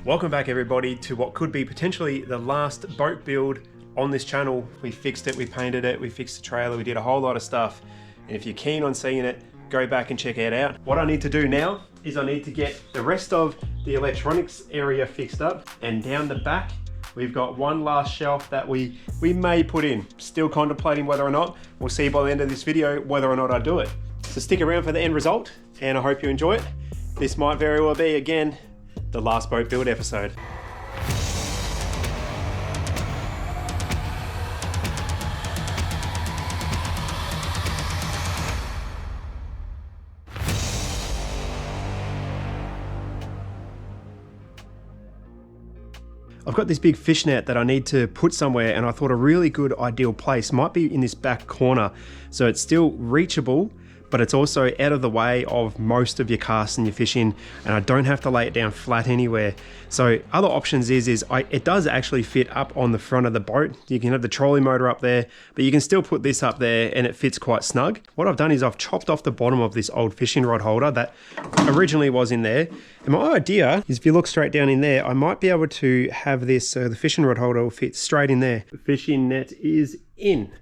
Welcome back everybody to what could be potentially the last boat build on this channel. We fixed it, we painted it, we fixed the trailer, we did a whole lot of stuff. And if you're keen on seeing it, go back and check it out. What I need to do now is I need to get the rest of the electronics area fixed up, and down the back we've got one last shelf that we may put in. Still contemplating whether or not. We'll see by the end of this video whether or not I do it. So stick around for the end result and I hope you enjoy it. This might very well be, again, the last boat build episode. I've got this big fish net that I need to put somewhere, and I thought a really good ideal place might be in this back corner. So it's still reachable, but it's also out of the way of most of your casts and your fishing, and I don't have to lay it down flat anywhere. So other options it does actually fit up on the front of the boat. You can have the trolley motor up there, but you can still put this up there and it fits quite snug. What I've done is I've chopped off the bottom of this old fishing rod holder that originally was in there. And my idea is, if you look straight down in there, I might be able to have this so the fishing rod holder will fit straight in there. The fishing net is in.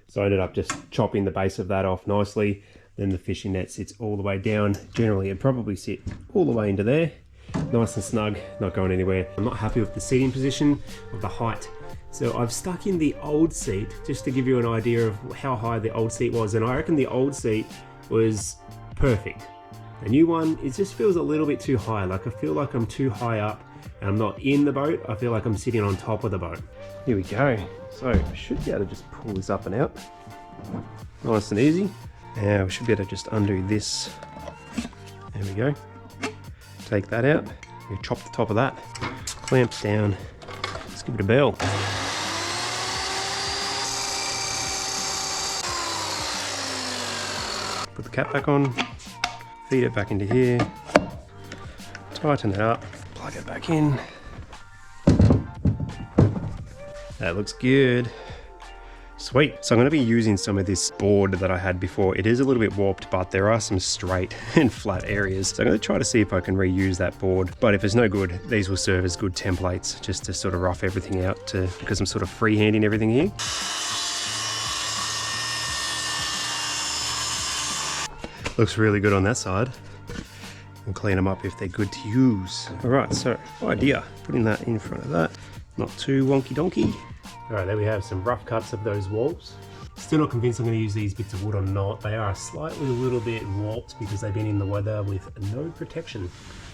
So I ended up just chopping the base of that off nicely. Then the fishing net sits all the way down. Generally it'd probably sit all the way into there. Nice and snug, not going anywhere. I'm not happy with the seating position of the height. So I've stuck in the old seat just to give you an idea of how high the old seat was. And I reckon the old seat was perfect. The new one, it just feels a little bit too high. Like I feel like I'm too high up and I'm not in the boat. I feel like I'm sitting on top of the boat. Here we go. So I should be able to just pull this up and out. Nice and easy. Now we should be able to just undo this. There we go. Take that out. You chop the top of that. Clamps down. Let's give it a bell. Put the cap back on. Feed it back into here. Tighten it up. Plug it back in. That looks good. Sweet. So I'm going to be using some of this board that I had before. It is a little bit warped, but there are some straight and flat areas. So I'm going to try to see if I can reuse that board. But if it's no good, these will serve as good templates just to sort of rough everything out because I'm sort of freehanding everything here. Looks really good on that side. And clean them up if they're good to use. All right, so idea, putting that in front of that. Not too wonky donkey. All right, there we have some rough cuts of those walls. Still not convinced I'm going to use these bits of wood or not. They are slightly a little bit warped because they've been in the weather with no protection.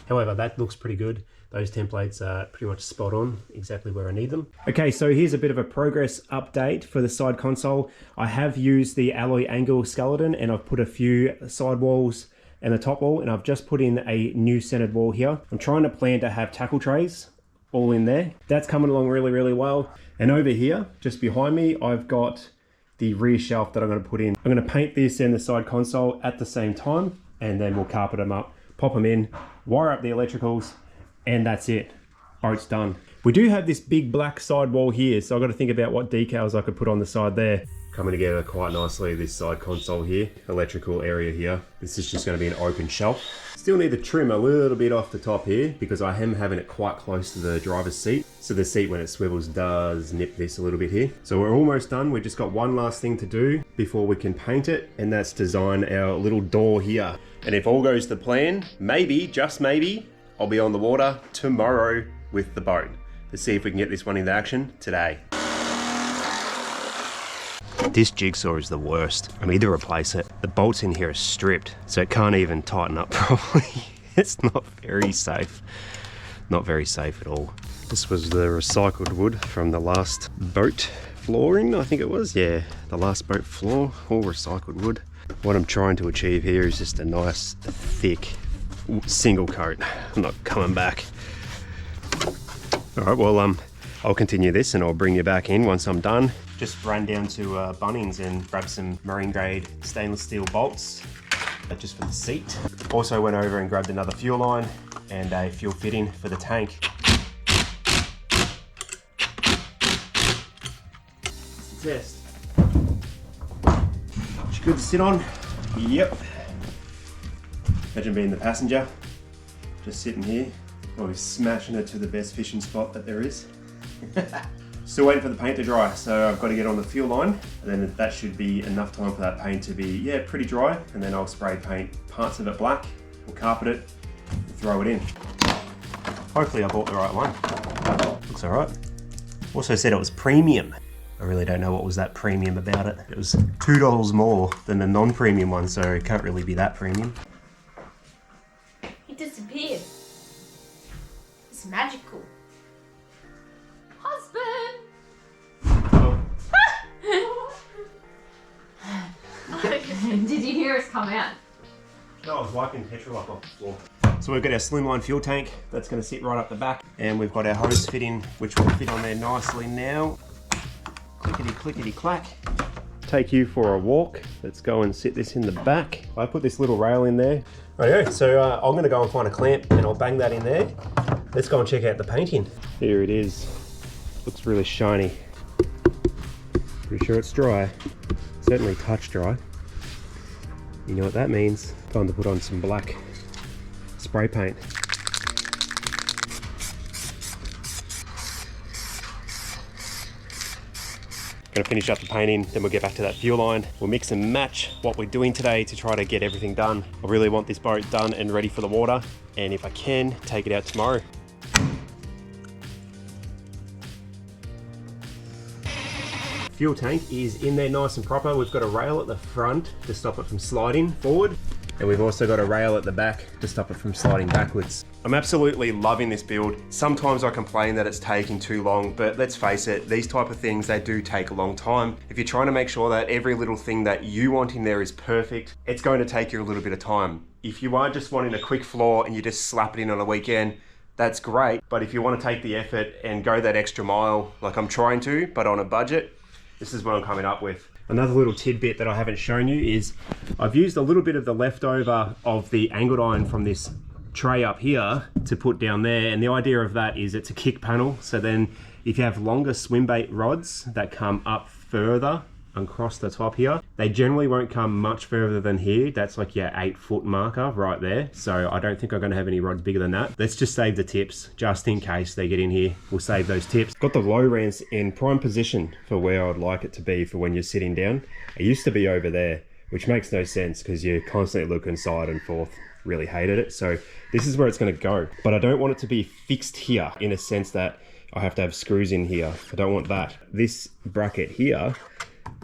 However, that looks pretty good. Those templates are pretty much spot on, exactly where I need them. Okay, so here's a bit of a progress update for the side console. I have used the alloy angle skeleton and I've put a few side walls and the top wall, and I've just put in a new centered wall here. I'm trying to plan to have tackle trays all in there. That's coming along really, really well. And over here, just behind me, I've got the rear shelf that I'm going to put in. I'm going to paint this and the side console at the same time, and then we'll carpet them up, pop them in, wire up the electricals, and that's it. Boat's done. We do have this big black side wall here, so I've got to think about what decals I could put on the side there. Coming together quite nicely, this side console here, electrical area here. This is just going to be an open shelf. Still need to trim a little bit off the top here because I am having it quite close to the driver's seat. So the seat, when it swivels, does nip this a little bit here. So we're almost done. We've just got one last thing to do before we can paint it, and that's design our little door here. And if all goes to plan, maybe, just maybe, I'll be on the water tomorrow with the boat. Let's see if we can get this one into action today. This jigsaw is the worst. I need to replace it. The bolts in here are stripped, so it can't even tighten up properly. It's not very safe. Not very safe at all. This was the recycled wood from the last boat flooring, I think it was. Yeah, the last boat floor, all recycled wood. What I'm trying to achieve here is just a nice, thick, single coat. I'm not coming back. All right, well, I'll continue this and I'll bring you back in once I'm done. Just ran down to Bunnings and grabbed some marine grade stainless steel bolts just for the seat. Also went over and grabbed another fuel line and a fuel fitting for the tank. It's the test. It's good to sit on. Yep. Imagine being the passenger, just sitting here, Probably smashing it to the best fishing spot that there is. Still waiting for the paint to dry, so I've got to get on the fuel line, and then that should be enough time for that paint to be, yeah, pretty dry, and then I'll spray paint parts of it black, we'll carpet it, and throw it in. Hopefully I bought the right one. Looks all right. Also said it was premium. I really don't know what was that premium about it. It was $2 more than the non-premium one, so it can't really be that premium. It disappeared. It's magical. Husband! Did you hear us come out? No, I was wiping petrol up off the floor. So we've got our slimline fuel tank that's going to sit right up the back, and we've got our hose fitting, which will fit on there nicely now. Clickety clickety clack. Take you for a walk. Let's go and sit this in the back. I put this little rail in there. Rightio, so I'm going to go and find a clamp and I'll bang that in there. Let's go and check out the painting. Here it is. Looks really shiny. Pretty sure it's dry. Certainly touch dry. You know what that means. Time to put on some black spray paint. Gonna finish up the painting, then we'll get back to that fuel line. We'll mix and match what we're doing today to try to get everything done. I really want this boat done and ready for the water, and if I can, take it out tomorrow. Fuel tank is in there nice and proper. We've got a rail at the front to stop it from sliding forward, and we've also got a rail at the back to stop it from sliding backwards. I'm absolutely loving this build. Sometimes I complain that it's taking too long, but let's face it, these type of things, they do take a long time. If you're trying to make sure that every little thing that you want in there is perfect, it's going to take you a little bit of time. If you are just wanting a quick floor and you just slap it in on a weekend, that's great. But if you want to take the effort and go that extra mile, like I'm trying to, but on a budget, this is what I'm coming up with. Another little tidbit that I haven't shown you is I've used a little bit of the leftover of the angled iron from this tray up here to put down there, and the idea of that is it's a kick panel, so then if you have longer swim bait rods that come up further across the top here, they generally won't come much further than here. That's like your 8-foot marker right there, so I don't think I'm going to have any rods bigger than that. Let's just save the tips just in case they get in here. We'll save those tips. Got the low ramps in prime position for where I'd like it to be for when you're sitting down. It used to be over there, which makes no sense because you're constantly looking side and forth. Really hated it, so this is where it's going to go, but I don't want it to be fixed here in a sense that I have to have screws in here. I don't want that. This bracket here,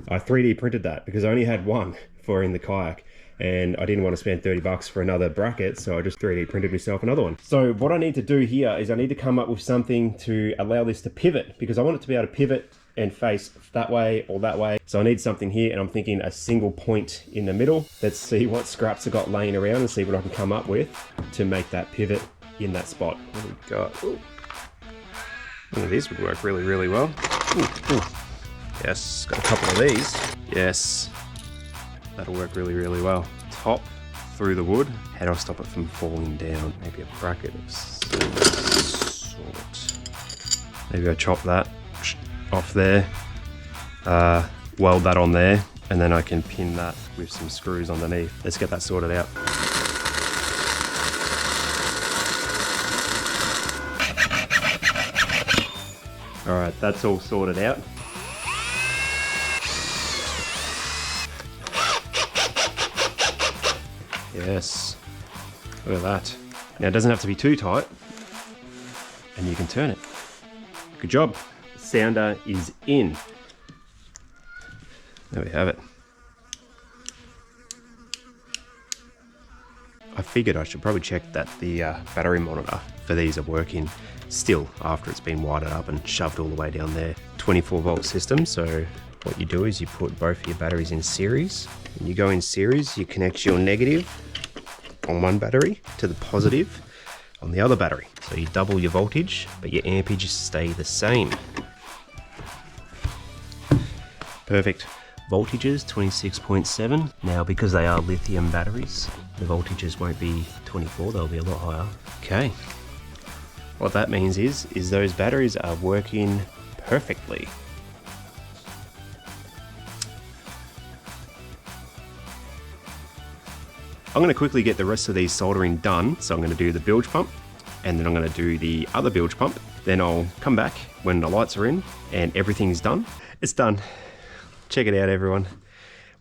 I 3D printed that because I only had one for in the kayak, and I didn't want to spend 30 bucks for another bracket, so I just 3D printed myself another one. So what I need to do here is I need to come up with something to allow this to pivot, because I want it to be able to pivot and face that way or that way. So I need something here, and I'm thinking a single point in the middle. Let's see what scraps I've got laying around and see what I can come up with to make that pivot in that spot. What have we got? Ooh. One of these would work really, really well. Ooh, ooh. Yes, got a couple of these. Yes, that'll work really, really well. Top through the wood. How do I stop it from falling down? Maybe a bracket of some sort. Maybe I chop that off there, weld that on there, and then I can pin that with some screws underneath. Let's get that sorted out. All right, that's all sorted out. Yes, look at that. Now it doesn't have to be too tight, and you can turn it. Good job. Sounder is in. There we have it. I figured I should probably check that the battery monitor for these are working still after it's been wired up and shoved all the way down there. 24-volt system, so what you do is you put both of your batteries in series. When you go in series, you connect your negative on one battery to the positive on the other battery. So you double your voltage, but your ampage stay the same. Perfect. Voltages 26.7. Now because they are lithium batteries, the voltages won't be 24, they'll be a lot higher. Okay. What that means is those batteries are working perfectly. I'm going to quickly get the rest of these soldering done. So I'm going to do the bilge pump and then I'm going to do the other bilge pump. Then I'll come back when the lights are in and everything's done. It's done. Check it out, everyone.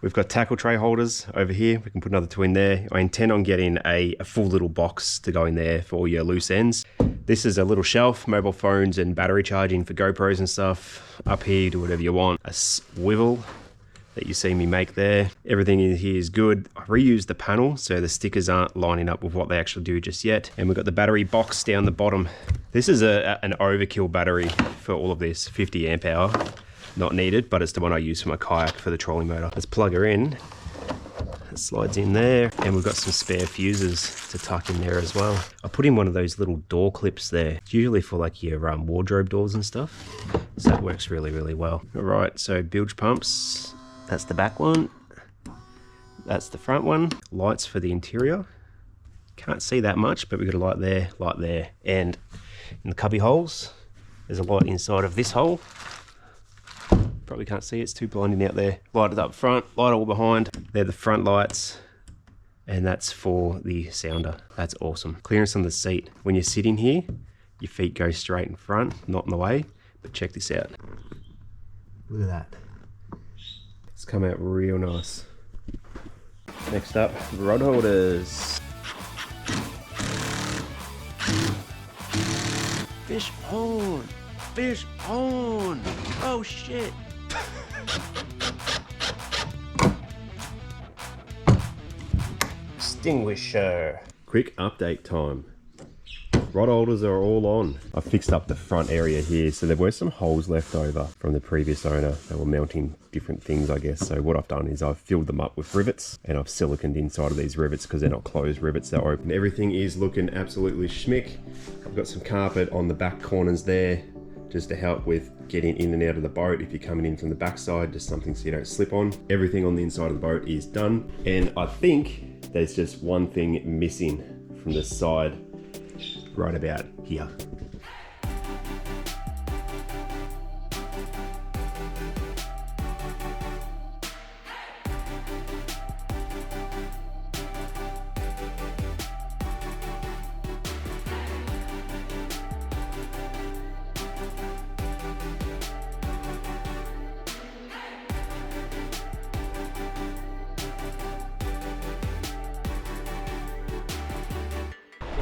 We've got tackle tray holders over here. We can put another 2 in there. I intend on getting a full little box to go in there for all your loose ends. This is a little shelf, mobile phones and battery charging for GoPros and stuff. Up here, do whatever you want. A swivel that you see me make there. Everything in here is good. I reused the panel, so the stickers aren't lining up with what they actually do just yet. And we've got the battery box down the bottom. This is an overkill battery for all of this, 50 amp hour. Not needed, but it's the one I use for my kayak for the trolling motor. Let's plug her in. It slides in there, and we've got some spare fuses to tuck in there as well. I put in one of those little door clips there. It's usually for like your wardrobe doors and stuff. So that works really, really well. All right, so bilge pumps. That's the back one. That's the front one. Lights for the interior. Can't see that much, but we've got a light there, and in the cubby holes, there's a light inside of this hole. Probably can't see, it's too blinding out there. Light it up front, light all behind. They're the front lights, and that's for the sounder. That's awesome. Clearance on the seat. When you're sitting here, your feet go straight in front, not in the way. But check this out. Look at that. It's come out real nice. Next up, rod holders. Fish on! Fish on! Oh shit! Extinguisher. Quick update time. Rod holders are all on. I fixed up the front area here, so there were some holes left over from the previous owner. They were mounting different things, I guess. So what I've done is I've filled them up with rivets, and I've siliconed inside of these rivets because they're not closed rivets, they're open. Everything is looking absolutely schmick. I've got some carpet on the back corners there, just to help with getting in and out of the boat if you're coming in from the backside, just something so you don't slip on. Everything on the inside of the boat is done, and I think there's just one thing missing from the side right about here.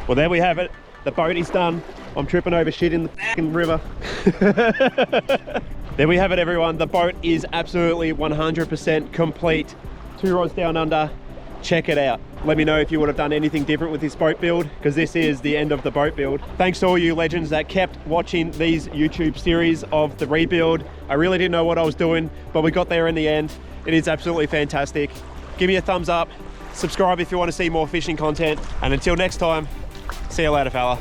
Well, there we have it. The boat is done. I'm tripping over shit in the fucking river. There we have it, everyone. The boat is absolutely 100% complete. 2 rods down under. Check it out. Let me know if you would have done anything different with this boat build, because this is the end of the boat build. Thanks to all you legends that kept watching these YouTube series of the rebuild. I really didn't know what I was doing, but we got there in the end. It is absolutely fantastic. Give me a thumbs up. Subscribe if you want to see more fishing content. And until next time, see you later, fella.